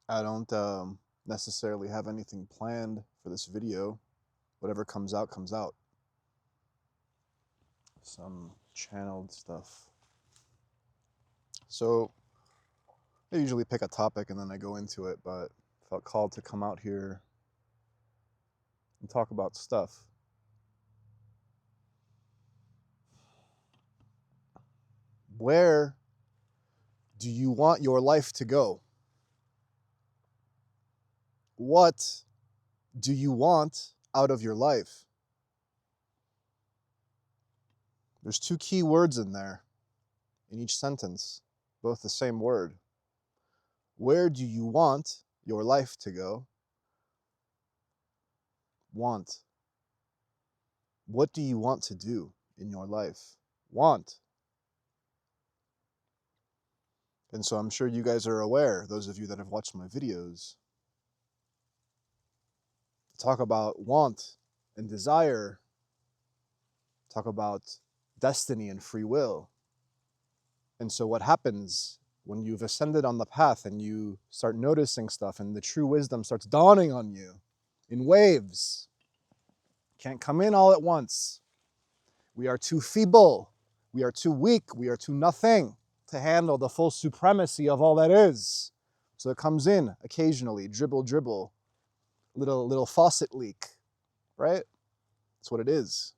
I don't necessarily have anything planned for this video. Whatever comes out, comes out. Some channeled stuff. So I usually pick a topic and then I go into it, but felt called to come out here and talk about stuff. Where do you want your life to go? What do you want out of your life? There's two key words in there, in each sentence, both the same word. Where do you want your life to go? Want. What do you want to do in your life? Want. And so I'm sure you guys are aware, those of you that have watched my videos, talk about want and desire, talk about destiny and free will. And so what happens when you've ascended on the path and you start noticing stuff and the true wisdom starts dawning on you in waves? Can't come in all at once. We are too feeble. We are too weak. We are too nothing to handle the full supremacy of all that is. So it comes in occasionally, dribble, dribble, little faucet leak, right? That's what it is.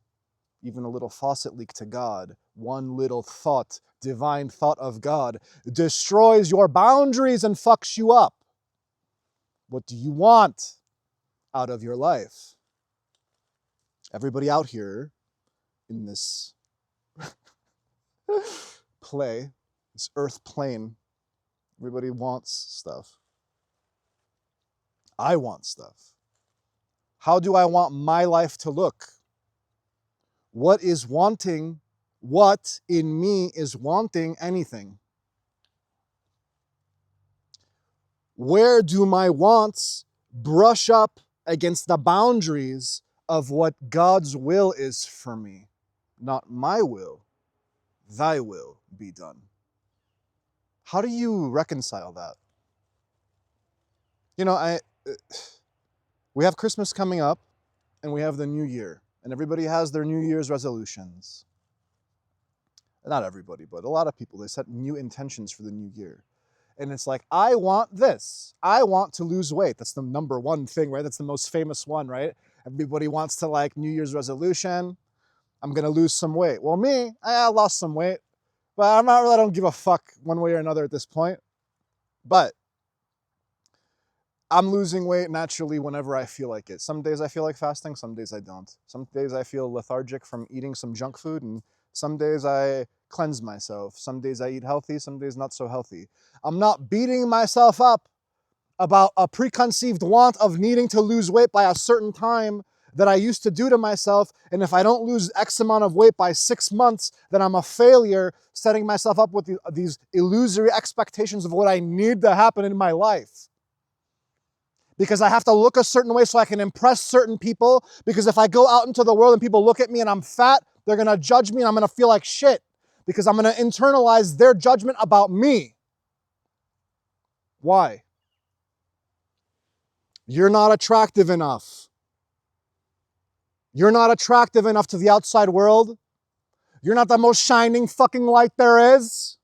Even a little faucet leak to God, one little thought, divine thought of God, destroys your boundaries and fucks you up. What do you want out of your life? Everybody out here in this play, this earth plane, everybody wants stuff. I want stuff. How do I want my life to look? What is wanting? What in me is wanting anything? Where do my wants brush up against the boundaries of what God's will is for me? Not my will, thy will be done. How do you reconcile that? You know, we have Christmas coming up and we have the new year, and everybody has their New Year's resolutions. Not everybody, but a lot of people, they set new intentions for the new year. And it's like, I want this. I want to lose weight. That's the number one thing, right? That's the most famous one, right? Everybody wants to, like, New Year's resolution. I'm going to lose some weight. Well, me, I lost some weight, but I don't give a fuck one way or another at this point. But I'm losing weight naturally whenever I feel like it. Some days I feel like fasting, some days I don't. Some days I feel lethargic from eating some junk food, and some days I cleanse myself. Some days I eat healthy, some days not so healthy. I'm not beating myself up about a preconceived want of needing to lose weight by a certain time that I used to do to myself, and if I don't lose X amount of weight by 6 months, then I'm a failure, setting myself up with these illusory expectations of what I need to happen in my life. Because I have to look a certain way so I can impress certain people. Because if I go out into the world and people look at me and I'm fat, they're going to judge me and I'm going to feel like shit. Because I'm going to internalize their judgment about me. Why? You're not attractive enough. You're not attractive enough to the outside world. You're not the most shining fucking light there is.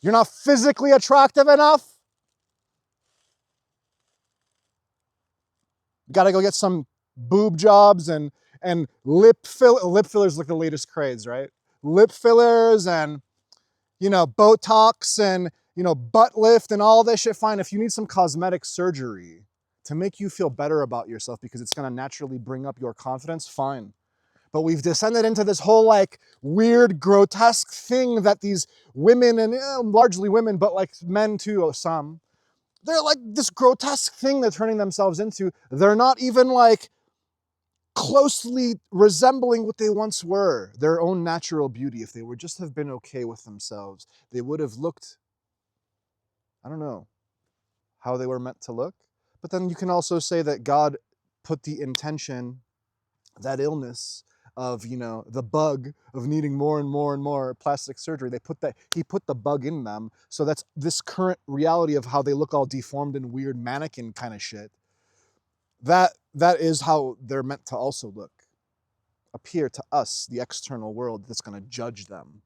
You're not physically attractive enough. You gotta go get some boob jobs and lip fillers, like the latest craze, right? Lip fillers and, Botox and, butt lift and all this shit. Fine, if you need some cosmetic surgery to make you feel better about yourself because it's gonna naturally bring up your confidence, fine. But we've descended into this whole, like, weird, grotesque thing that these women, and largely women, but like men too, some, they're like this grotesque thing they're turning themselves into. They're not even, like, closely resembling what they once were, their own natural beauty. If they would just have been okay with themselves, they would have looked, I don't know, how they were meant to look. But then you can also say that God put the intention, that illness, of, you know, the bug of needing more and more and more plastic surgery. He put the bug in them. So that's this current reality of how they look all deformed and weird mannequin kind of shit. That is how they're meant to also look, appear to us, the external world that's going to judge them.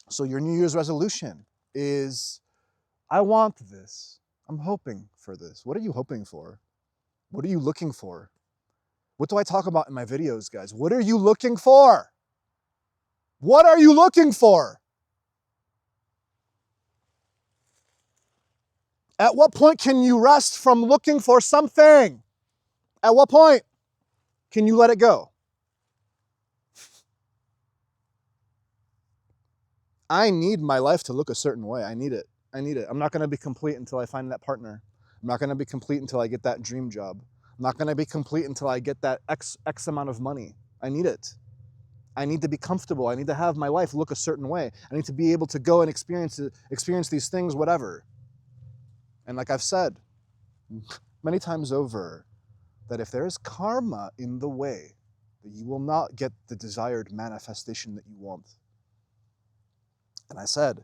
So your New Year's resolution is, I want this. I'm hoping for this. What are you hoping for? What are you looking for? What do I talk about in my videos, guys? What are you looking for? What are you looking for? At what point can you rest from looking for something? At what point can you let it go? I need my life to look a certain way. I need it. I need it. I'm not going to be complete until I find that partner. I'm not going to be complete until I get that dream job. I'm not going to be complete until I get that X amount of money. I need it. I need to be comfortable. I need to have my life look a certain way. I need to be able to go and experience these things, whatever. And like I've said many times over, that if there is karma in the way, that you will not get the desired manifestation that you want. And I said,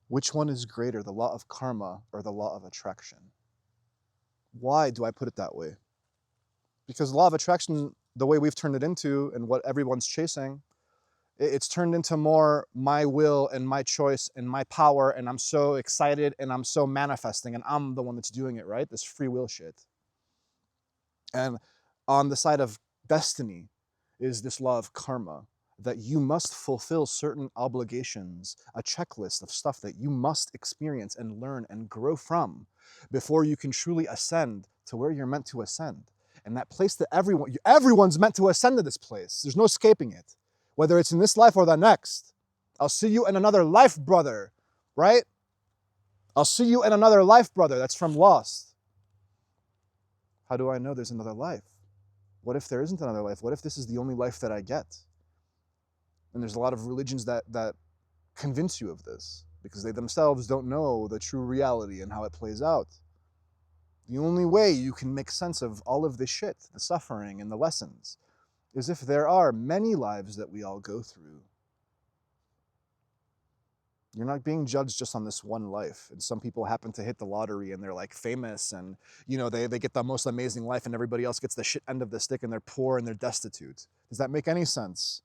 which one is greater, the law of karma or the law of attraction? Why do I put it that way? Because law of attraction, the way we've turned it into and what everyone's chasing, it's turned into more my will and my choice and my power, and I'm so excited and I'm so manifesting and I'm the one that's doing it, right? This free will shit. And on the side of destiny is this law of karma, that you must fulfill certain obligations, a checklist of stuff that you must experience and learn and grow from before you can truly ascend to where you're meant to ascend. And that place that everyone's meant to ascend to this place. There's no escaping it, whether it's in this life or the next. I'll see you in another life, brother, right? I'll see you in another life, brother. That's from Lost. How do I know there's another life? What if there isn't another life? What if this is the only life that I get? And there's a lot of religions that convince you of this because they themselves don't know the true reality and how it plays out. The only way you can make sense of all of this shit, the suffering and the lessons, is if there are many lives that we all go through. You're not being judged just on this one life. And some people happen to hit the lottery and they're like famous and, you know, they get the most amazing life and everybody else gets the shit end of the stick and they're poor and they're destitute. Does that make any sense?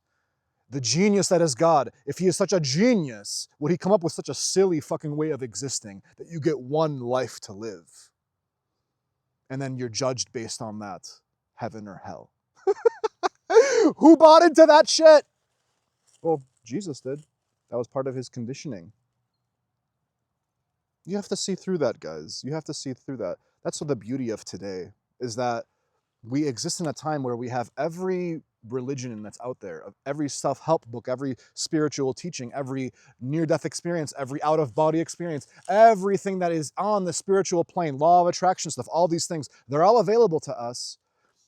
The genius that is God, if he is such a genius, would he come up with such a silly fucking way of existing that you get one life to live? And then you're judged based on that, heaven or hell. Who bought into that shit? Well, Jesus did. That was part of his conditioning. You have to see through that, guys. You have to see through that. That's what the beauty of today is, that we exist in a time where we have every religion that's out there, of every self-help book, every spiritual teaching, every near-death experience, every out-of-body experience, everything that is on the spiritual plane, law of attraction stuff, all these things, they're all available to us.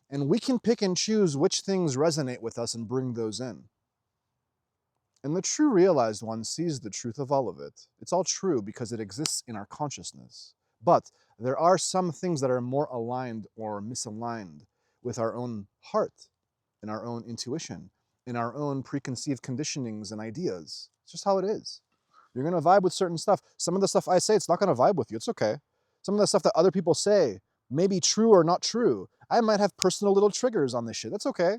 And we can pick and choose which things resonate with us and bring those in. And the true realized one sees the truth of all of it. It's all true because it exists in our consciousness. But there are some things that are more aligned or misaligned with our own heart, in our own intuition, in our own preconceived conditionings and ideas. It's just how it is. You're going to vibe with certain stuff. Some of the stuff I say, it's not going to vibe with you. It's okay. Some of the stuff that other people say may be true or not true. I might have personal little triggers on this shit. That's okay.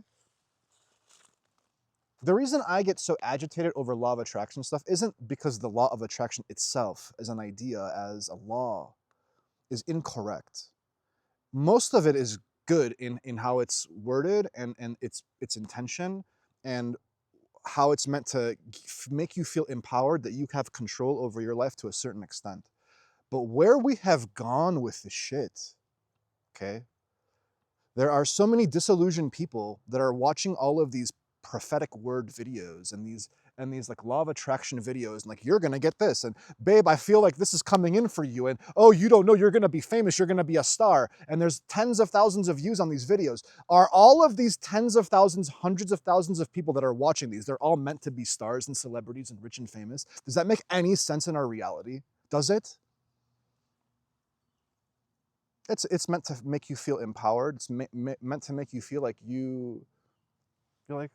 The reason I get so agitated over law of attraction stuff isn't because the law of attraction itself as an idea, as a law, is incorrect. Most of it is good in how it's worded and its intention and how it's meant to make you feel empowered, that you have control over your life to a certain extent. But where we have gone with the shit, okay? There are so many disillusioned people that are watching all of these prophetic word videos and these like law of attraction videos, and like, you're gonna get this, and babe, I feel like this is coming in for you, and oh, you don't know, you're gonna be famous, you're gonna be a star, and there's tens of thousands of views on these videos. Are all of these tens of thousands, hundreds of thousands of people that are watching these, they're all meant to be stars and celebrities and rich and famous? Does that make any sense in our reality? Does it? It's meant to make you feel empowered. It's meant to make you feel like you're like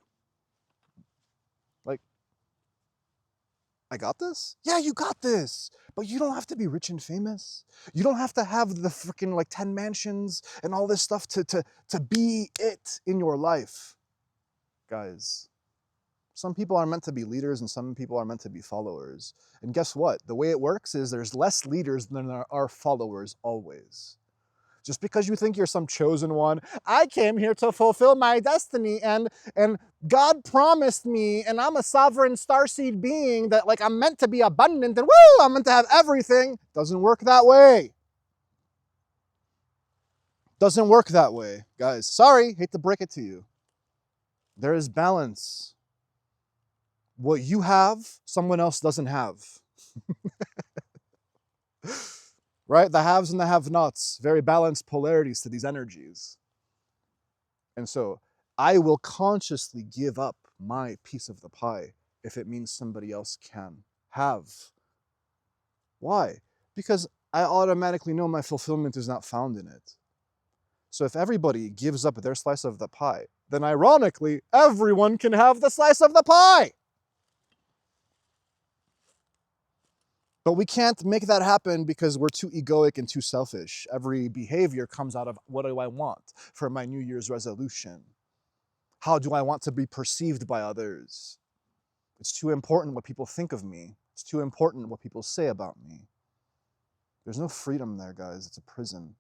I got this? Yeah, you got this. But you don't have to be rich and famous. You don't have to have the freaking like 10 mansions and all this stuff to be it in your life. Guys, some people are meant to be leaders and some people are meant to be followers. And guess what? The way it works is there's less leaders than there are followers always. Just because you think you're some chosen one, I came here to fulfill my destiny and God promised me and I'm a sovereign starseed being that like I'm meant to be abundant and woo, I'm meant to have everything. Doesn't work that way. Doesn't work that way, guys. Sorry, hate to break it to you. There is balance. What you have, someone else doesn't have. Right? The haves and the have-nots, very balanced polarities to these energies. And so I will consciously give up my piece of the pie if it means somebody else can have. Why? Because I automatically know my fulfillment is not found in it. So if everybody gives up their slice of the pie, then ironically, everyone can have the slice of the pie. But we can't make that happen because we're too egoic and too selfish. Every behavior comes out of what do I want for my New Year's resolution? How do I want to be perceived by others? It's too important what people think of me. It's too important what people say about me. There's no freedom there, guys. It's a prison.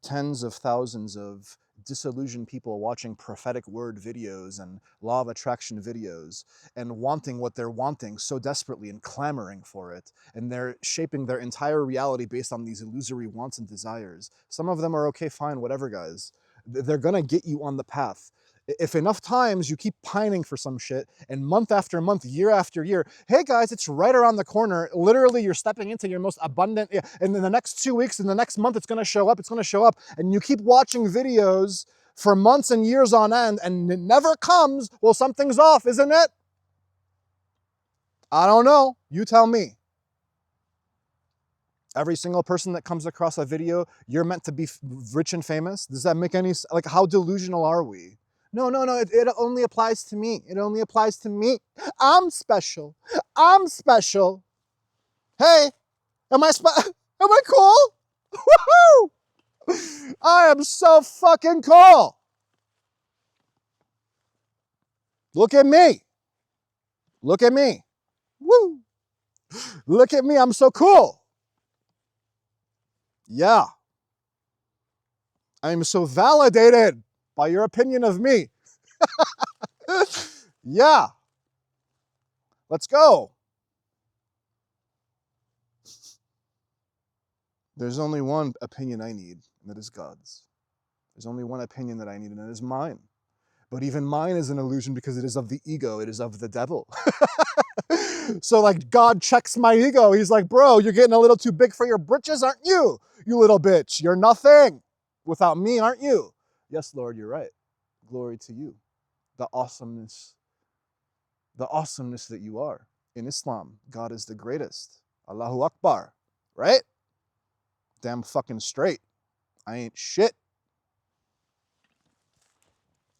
Tens of thousands of disillusioned people watching prophetic word videos and law of attraction videos and wanting what they're wanting so desperately and clamoring for it. And they're shaping their entire reality based on these illusory wants and desires. Some of them are okay, fine, whatever, guys. They're gonna get you on the path. If enough times you keep pining for some shit and month after month, year after year, hey guys, it's right around the corner. Literally, you're stepping into your most abundant, and in the next 2 weeks, in the next month, it's gonna show up, and you keep watching videos for months and years on end, and it never comes, well, something's off, isn't it? I don't know. You tell me. Every single person that comes across a video, you're meant to be rich and famous. Does that make any, like, how delusional are we? No, it only applies to me. It only applies to me. I'm special. I'm special. Hey, am I am I cool? Woohoo! I am so fucking cool. Look at me. Look at me. Woo! Look at me. I'm so cool. Yeah. I am so validated by your opinion of me. Yeah. Let's go. There's only one opinion I need, and that is God's. There's only one opinion that I need, and that is mine. But even mine is an illusion because it is of the ego. It is of the devil. So like God checks my ego. He's like, bro, you're getting a little too big for your britches, aren't you? You little bitch. You're nothing without me, aren't you? Yes, Lord, you're right. Glory to you. The awesomeness that you are. In Islam, God is the greatest. Allahu Akbar. Right? Damn fucking straight. I ain't shit.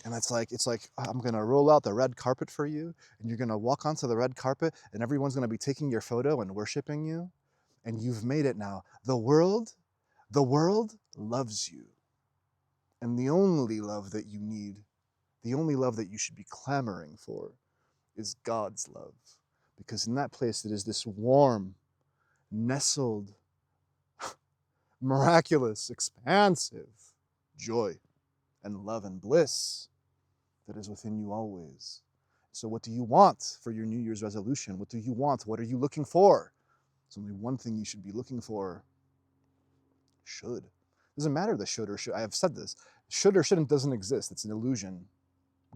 And it's like, I'm gonna roll out the red carpet for you, and you're gonna walk onto the red carpet, and everyone's gonna be taking your photo and worshiping you, and you've made it now. The world loves you. And the only love that you need, the only love that you should be clamoring for, is God's love. Because in that place, it is this warm, nestled, miraculous, expansive joy and love and bliss that is within you always. So what do you want for your New Year's resolution? What do you want? What are you looking for? There's only one thing you should be looking for. Should. Doesn't matter the should or should. I have said this. Should or shouldn't doesn't exist. It's an illusion.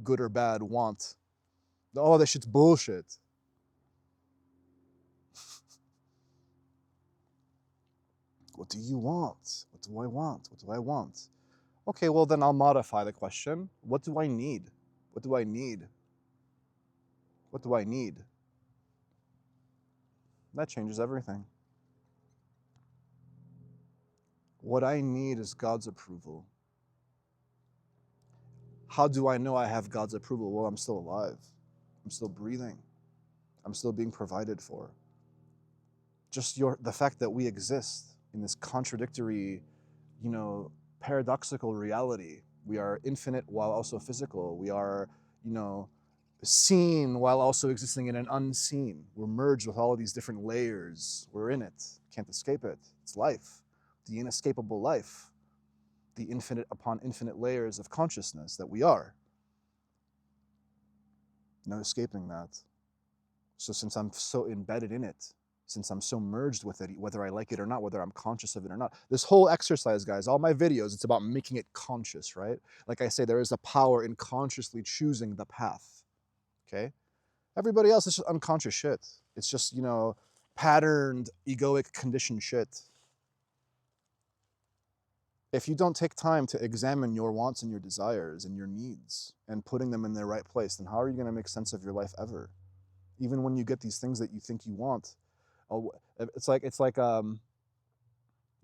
Good or bad, want. All that shit's bullshit. What do you want? What do I want? What do I want? Okay, well then I'll modify the question. What do I need? What do I need? What do I need? That changes everything. What I need is God's approval. How do I know I have God's approval? Well, I'm still alive. I'm still breathing. I'm still being provided for. Just the fact that we exist in this contradictory, paradoxical reality. We are infinite while also physical. We are, seen while also existing in an unseen. We're merged with all of these different layers. We're in it. Can't escape it. It's life. The inescapable life. The infinite upon infinite layers of consciousness that we are. No escaping that. So since I'm so embedded in it, since I'm so merged with it, whether I like it or not, whether I'm conscious of it or not, this whole exercise, guys, all my videos, it's about making it conscious, right? Like I say, there is a power in consciously choosing the path, okay? Everybody else is just unconscious shit. It's just, patterned, egoic, conditioned shit. If you don't take time to examine your wants and your desires and your needs and putting them in their right place, then how are you going to make sense of your life ever? Even when you get these things that you think you want, it's like the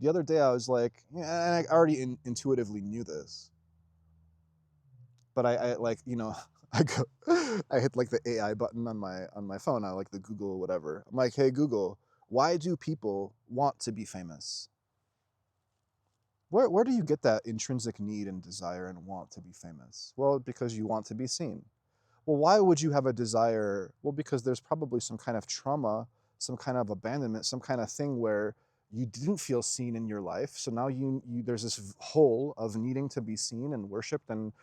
other day I was like, yeah, and I already intuitively knew this, but I like, I hit like the AI button on my phone. I like the Google whatever. I'm like, hey Google, why do people want to be famous? Where do you get that intrinsic need and desire and want to be famous? Well, because you want to be seen. Well, why would you have a desire? Well, because there's probably some kind of trauma, some kind of abandonment, some kind of thing where you didn't feel seen in your life. So now there's this hole of needing to be seen and worshipped. And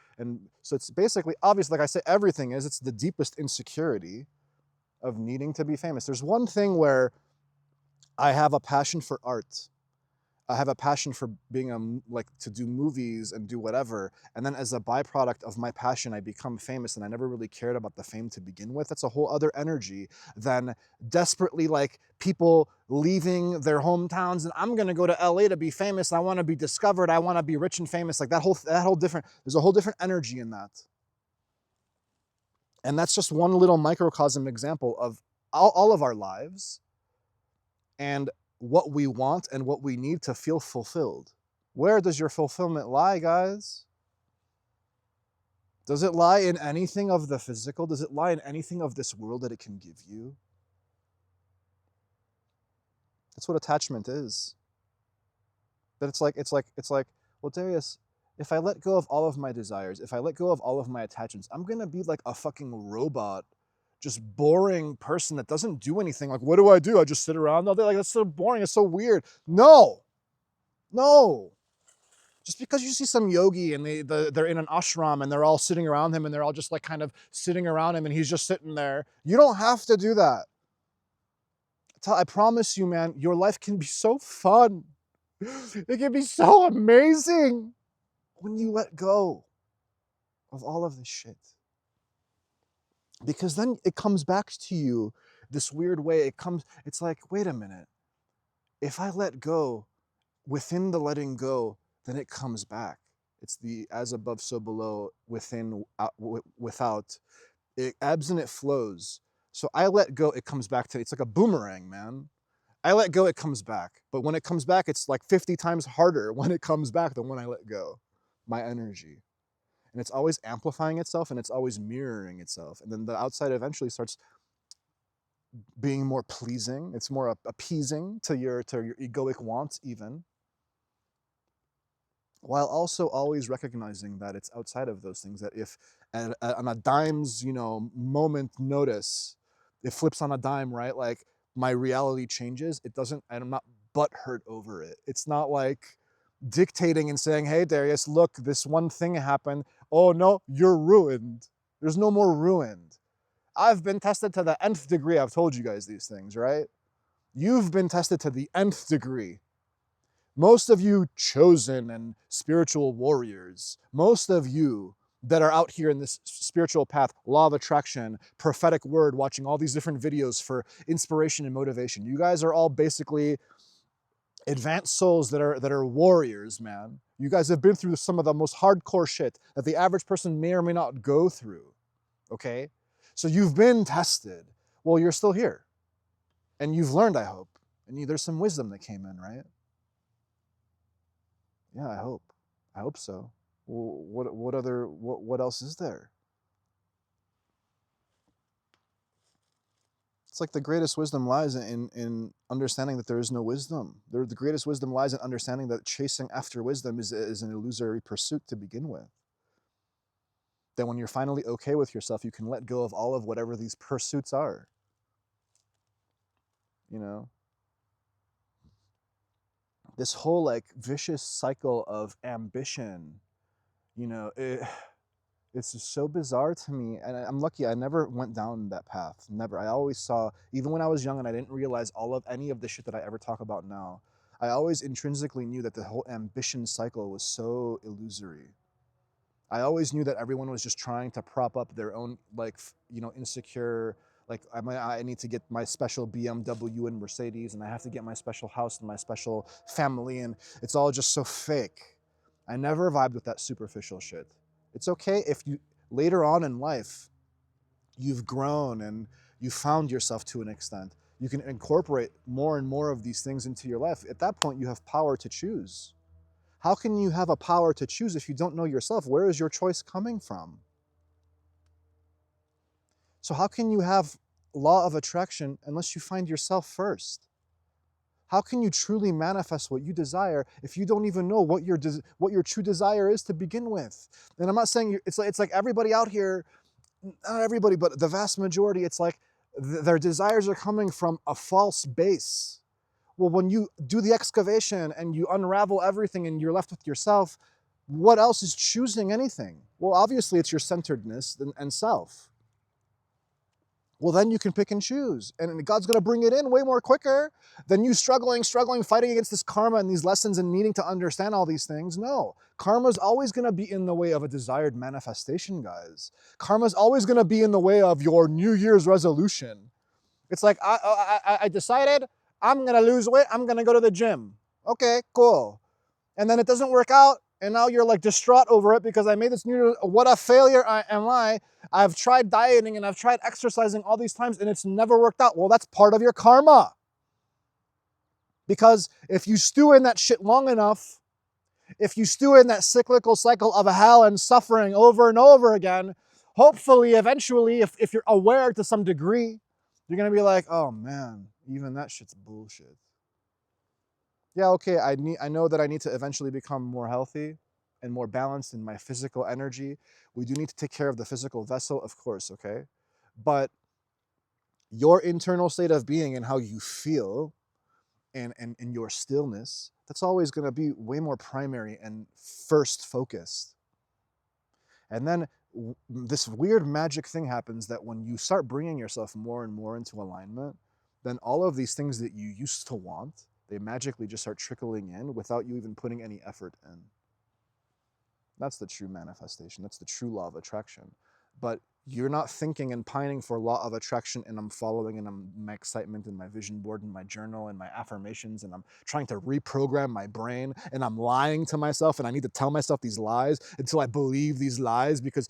so it's basically obvious, like I say, everything is, it's the deepest insecurity of needing to be famous. There's one thing where I have a passion for art. I have a passion for being to do movies and do whatever. And then as a byproduct of my passion, I become famous, and I never really cared about the fame to begin with. That's a whole other energy than desperately like people leaving their hometowns and I'm going to go to LA to be famous. I want to be discovered. I want to be rich and famous. Like that whole different, there's a whole different energy in that. And that's just one little microcosm example of all of our lives and what we want and what we need to feel fulfilled. Where does your fulfillment lie, guys? Does it lie in anything of the physical? Does it lie in anything of this world that it can give you? That's what attachment is. But it's like, well, Darius, if I let go of all of my desires, if I let go of all of my attachments, I'm gonna be like a fucking robot, just boring person that doesn't do anything. Like, what do? I just sit around all day. Like, that's so boring. It's so weird. No. Just because you see some yogi and they're in an ashram and they're all sitting around him and they're all just like kind of sitting around him and he's just sitting there, you don't have to do that. I promise you, man, your life can be so fun. It can be so amazing when you let go of all of this shit. Because then it comes back to you this weird way. It's like, wait a minute. If I let go, within the letting go, then it comes back. It's the as above, so below, within, without. It ebbs and it flows. So I let go, it comes back to, it's like a boomerang, man. I let go, it comes back. But when it comes back, it's like 50 times harder when it comes back than when I let go. My energy. And it's always amplifying itself and it's always mirroring itself. And then the outside eventually starts being more pleasing. It's more appeasing to your egoic wants even. While also always recognizing that it's outside of those things, that if on a dime's, moment notice, it flips on a dime, right? Like my reality changes. It doesn't, and I'm not butthurt over it. It's not like dictating and saying, hey, Darius, look, this one thing happened. Oh no, you're ruined. There's no more ruined. I've been tested to the nth degree. I've told you guys these things, right? You've been tested to the nth degree. Most of you chosen and spiritual warriors, most of you that are out here in this spiritual path, law of attraction, prophetic word, watching all these different videos for inspiration and motivation, you guys are all basically advanced souls that are warriors, man. You guys have been through some of the most hardcore shit that the average person may or may not go through, okay? So you've been tested. Well, you're still here. And you've learned, I hope. And there's some wisdom that came in, right? Yeah, I hope. I hope so. What else is there? It's like the greatest wisdom lies in understanding that there is no wisdom. The greatest wisdom lies in understanding that chasing after wisdom is an illusory pursuit to begin with. That when you're finally okay with yourself, you can let go of all of whatever these pursuits are. You know? This whole like vicious cycle of ambition, it's just so bizarre to me. And I'm lucky I never went down that path. Never. I always saw, even when I was young and I didn't realize any of the shit that I ever talk about now, I always intrinsically knew that the whole ambition cycle was so illusory. I always knew that everyone was just trying to prop up their own, like, insecure, like, I need to get my special BMW and Mercedes, and I have to get my special house and my special family, and it's all just so fake. I never vibed with that superficial shit. It's okay if you, later on in life, you've grown and you found yourself to an extent. You can incorporate more and more of these things into your life. At that point, you have power to choose. How can you have a power to choose if you don't know yourself? Where is your choice coming from? So how can you have law of attraction unless you find yourself first? How can you truly manifest what you desire if you don't even know what your true desire is to begin with? And I'm not saying it's like everybody out here, not everybody, but the vast majority, it's like their desires are coming from a false base. Well, when you do the excavation and you unravel everything and you're left with yourself, what else is choosing anything? Well, obviously it's your centeredness and self. Well, then you can pick and choose. And God's going to bring it in way more quicker than you struggling, fighting against this karma and these lessons and needing to understand all these things. No, karma's always going to be in the way of a desired manifestation, guys. Karma's always going to be in the way of your New Year's resolution. It's like, I decided I'm going to lose weight. I'm going to go to the gym. Okay, cool. And then it doesn't work out. And now you're like distraught over it because I made this New Year's. What a failure am I? I've tried dieting and I've tried exercising all these times and it's never worked out. Well, that's part of your karma. Because if you stew in that shit long enough, if you stew in that cyclical cycle of hell and suffering over and over again, hopefully, eventually, if you're aware to some degree, you're going to be like, oh man, even that shit's bullshit. Yeah, okay, I know that I need to eventually become more healthy and more balanced in my physical energy. We do need to take care of the physical vessel, of course, okay? But your internal state of being and how you feel and your stillness, that's always going to be way more primary and first focused. And then this weird magic thing happens that when you start bringing yourself more and more into alignment, then all of these things that you used to want, they magically just start trickling in without you even putting any effort in. That's the true manifestation. That's the true law of attraction. But you're not thinking and pining for law of attraction and I'm following and I'm my excitement and my vision board and my journal and my affirmations and I'm trying to reprogram my brain and I'm lying to myself and I need to tell myself these lies until I believe these lies because,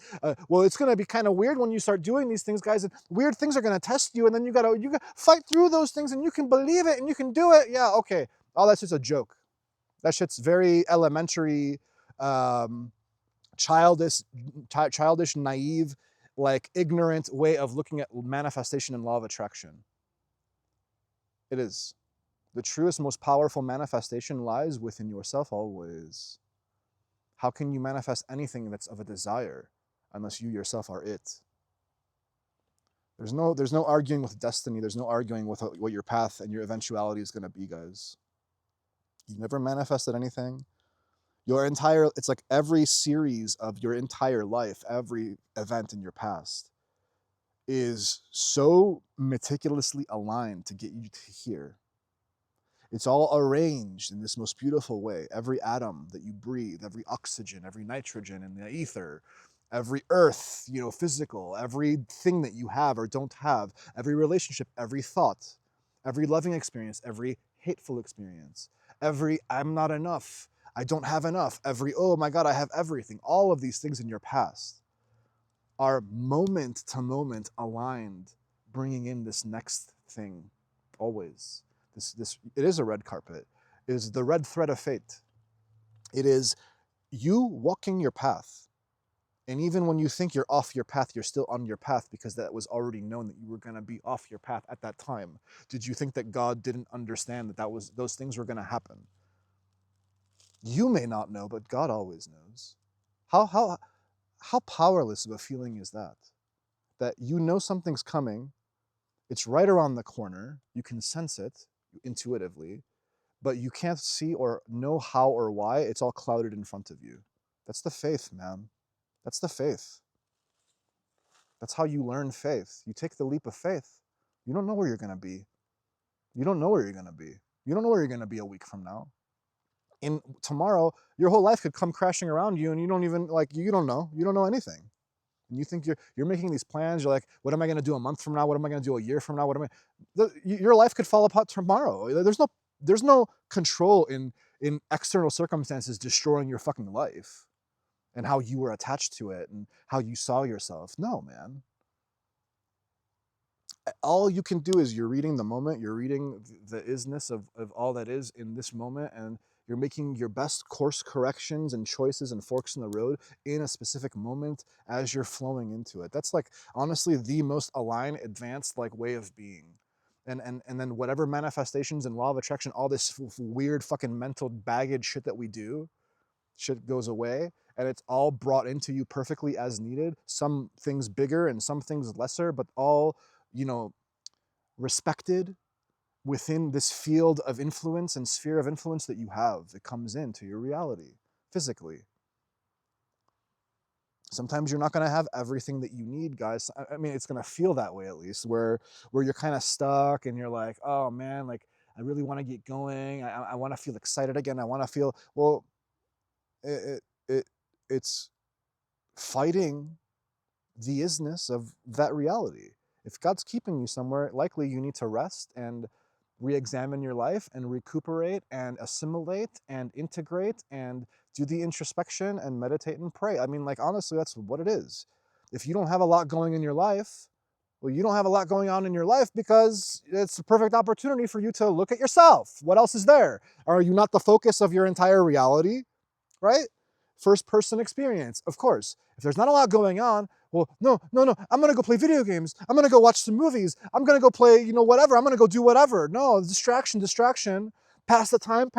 well, it's going to be kind of weird when you start doing these things, guys, and weird things are going to test you and then you got to fight through those things and you can believe it and you can do it. Yeah, okay. Oh, that's just a joke. That shit's very elementary, childish, naive, like ignorant way of looking at manifestation and law of attraction. It is. The truest, most powerful manifestation lies within yourself always. How can you manifest anything that's of a desire unless you yourself are it? There's no arguing with destiny. There's no arguing with what your path and your eventuality is going to be, guys. You've never manifested anything. It's like every series of your entire life, every event in your past is so meticulously aligned to get you to here. It's all arranged in this most beautiful way. Every atom that you breathe, every oxygen, every nitrogen in the ether, every earth, physical, everything that you have or don't have, every relationship, every thought, every loving experience, every hateful experience, every I'm not enough, I don't have enough, every, oh my God, I have everything. All of these things in your past are moment to moment aligned, bringing in this next thing always. It is a red carpet. It is the red thread of fate. It is you walking your path. And even when you think you're off your path, you're still on your path because that was already known that you were going to be off your path at that time. Did you think that God didn't understand that those things were going to happen? You may not know, but God always knows. How powerless of a feeling is that? That you know something's coming, it's right around the corner, you can sense it intuitively, but you can't see or know how or why. It's all clouded in front of you. That's the faith, man. That's the faith. That's how you learn faith. You take the leap of faith. You don't know where you're going to be. You don't know where you're going to be. You don't know where you're going to be a week from now. In tomorrow, your whole life could come crashing around you and you don't even, like, you don't know. You don't know anything. And you think you're making these plans. You're like, what am I going to do a month from now? What am I going to do a year from now? Your life could fall apart tomorrow. There's no control in external circumstances destroying your fucking life and how you were attached to it and how you saw yourself. No, man. All you can do is you're reading the moment, you're reading the isness of all that is in this moment, and you're making your best course corrections and choices and forks in the road in a specific moment as you're flowing into it. That's like honestly the most aligned, advanced like way of being. And then whatever manifestations and law of attraction, all this weird fucking mental baggage shit that we do, shit goes away and it's all brought into you perfectly as needed. Some things bigger and some things lesser, but all, respected within this field of influence and sphere of influence that you have. It comes into your reality physically. Sometimes you're not going to have everything that you need, guys. I mean, it's going to feel that way, at least, where you're kind of stuck and you're like, oh man, like I really want to get going. I want to feel excited again. I want to feel, well, it's fighting the isness of that reality. If God's keeping you somewhere, likely you need to rest and re-examine your life and recuperate and assimilate and integrate and do the introspection and meditate and pray. I mean, like, honestly, that's what it is. If you don't have a lot going in your life, well, you don't have a lot going on in your life because it's a perfect opportunity for you to look at yourself. What else is there? Are you not the focus of your entire reality? Right? First person experience, of course. If there's not a lot going on, well, no, I'm going to go play video games. I'm going to go watch some movies. I'm going to go play, whatever. I'm going to go do whatever. No, distraction. Pass the time.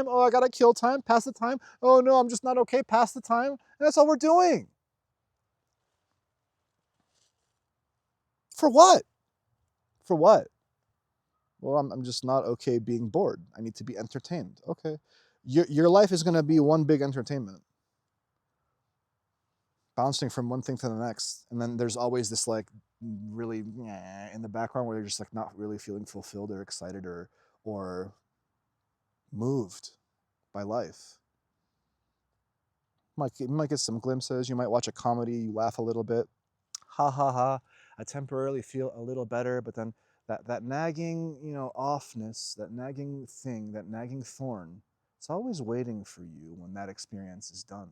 Oh, I got to kill time. Pass the time. Oh, no, I'm just not okay. Pass the time. And that's all we're doing. For what? For what? Well, I'm just not okay being bored. I need to be entertained. Okay. Your life is going to be one big entertainment. Bouncing from one thing to the next, and then there's always this like really in the background where you're just like not really feeling fulfilled or excited or moved by life. You might get some glimpses. You might watch a comedy, you laugh a little bit, ha ha ha. I temporarily feel a little better, but then that nagging offness, that nagging thing, that nagging thorn, it's always waiting for you when that experience is done.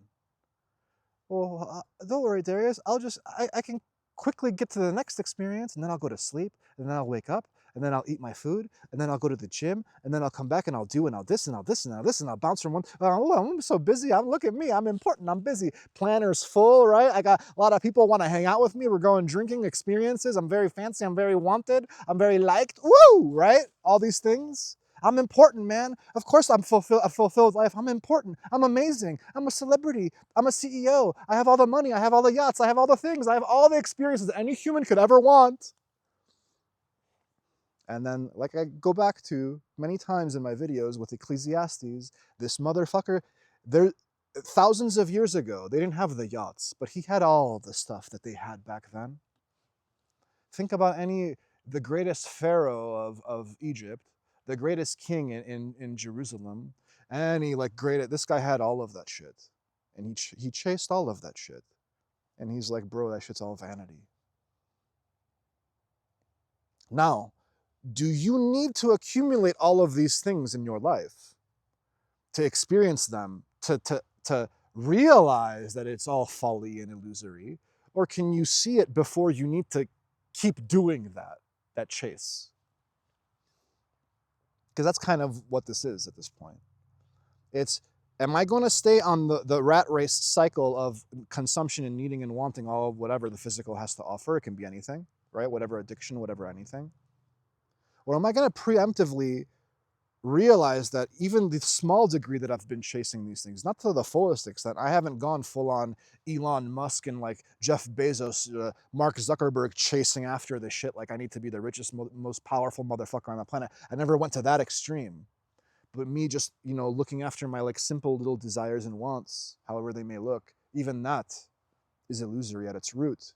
Well, don't worry, Darius. I can quickly get to the next experience, and then I'll go to sleep, and then I'll wake up, and then I'll eat my food, and then I'll go to the gym, and then I'll come back and I'll do, and I'll this, and I'll this, and I'll this, and I'll bounce from one. Oh, I'm so busy. Look at me. I'm important. I'm busy. Planner's full, right? I got a lot of people want to hang out with me. We're going drinking experiences. I'm very fancy. I'm very wanted. I'm very liked. Woo, right? All these things. I'm important, man. Of course I'm a fulfilled life. I'm important. I'm amazing. I'm a celebrity. I'm a CEO. I have all the money. I have all the yachts. I have all the things. I have all the experiences any human could ever want. And then, like I go back to many times in my videos with Ecclesiastes, this motherfucker, there, thousands of years ago, they didn't have the yachts, but he had all the stuff that they had back then. Think about the greatest pharaoh of Egypt, the greatest king in Jerusalem, this guy had all of that shit. And he chased all of that shit. And he's like, bro, that shit's all vanity. Now, do you need to accumulate all of these things in your life to experience them, to realize that it's all folly and illusory? Or can you see it before you need to keep doing that chase? Because that's kind of what this is at this point. It's, am I going to stay on the rat race cycle of consumption and needing and wanting all of whatever the physical has to offer? It can be anything, right? Whatever addiction, whatever anything. Or am I going to preemptively realize that even the small degree that I've been chasing these things, not to the fullest extent, I haven't gone full on Elon Musk and like Jeff Bezos, Mark Zuckerberg chasing after this shit like I need to be the richest, most powerful motherfucker on the planet. I never went to that extreme. But me just, looking after my like simple little desires and wants, however they may look, even that is illusory at its root.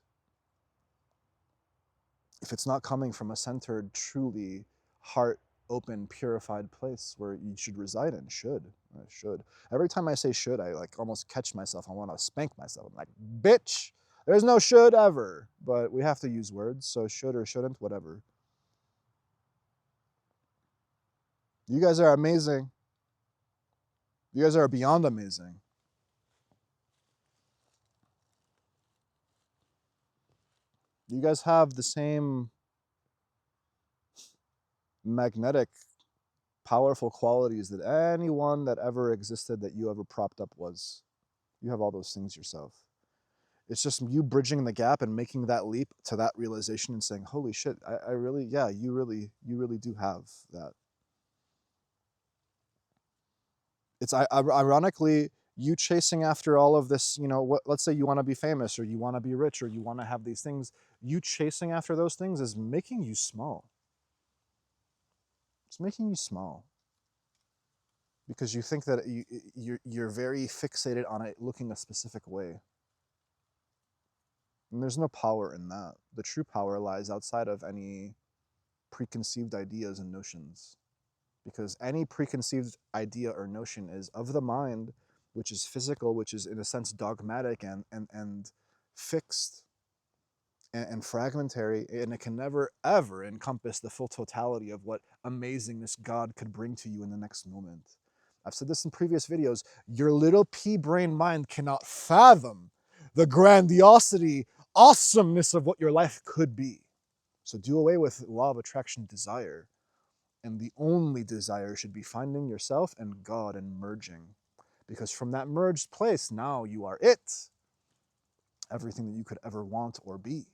If it's not coming from a centered, truly heart open, purified place where you should reside in. I should. Every time I say should, I like almost catch myself. I want to spank myself. I'm like, bitch, there's no should ever. But we have to use words, so should or shouldn't, whatever. You guys are amazing. You guys are beyond amazing. You guys have the same magnetic, powerful qualities that anyone that ever existed that you ever propped up was. You have all those things yourself. It's just you bridging the gap and making that leap to that realization and saying, holy shit, I really, yeah, you really do have that. It's ironically, you chasing after all of this, let's say you want to be famous or you want to be rich or you want to have these things, you chasing after those things is making you small. It's making you small. Because you think that you're very fixated on it looking a specific way. And there's no power in that. The true power lies outside of any preconceived ideas and notions. Because any preconceived idea or notion is of the mind, which is physical, which is in a sense dogmatic and fixed and fragmentary, and it can never ever encompass the full totality of what amazingness God could bring to you in the next moment. I've said this in previous videos, your little pea-brain mind cannot fathom the grandiosity, awesomeness of what your life could be. So do away with law of attraction desire. And the only desire should be finding yourself and God and merging. Because from that merged place, now you are it. Everything that you could ever want or be.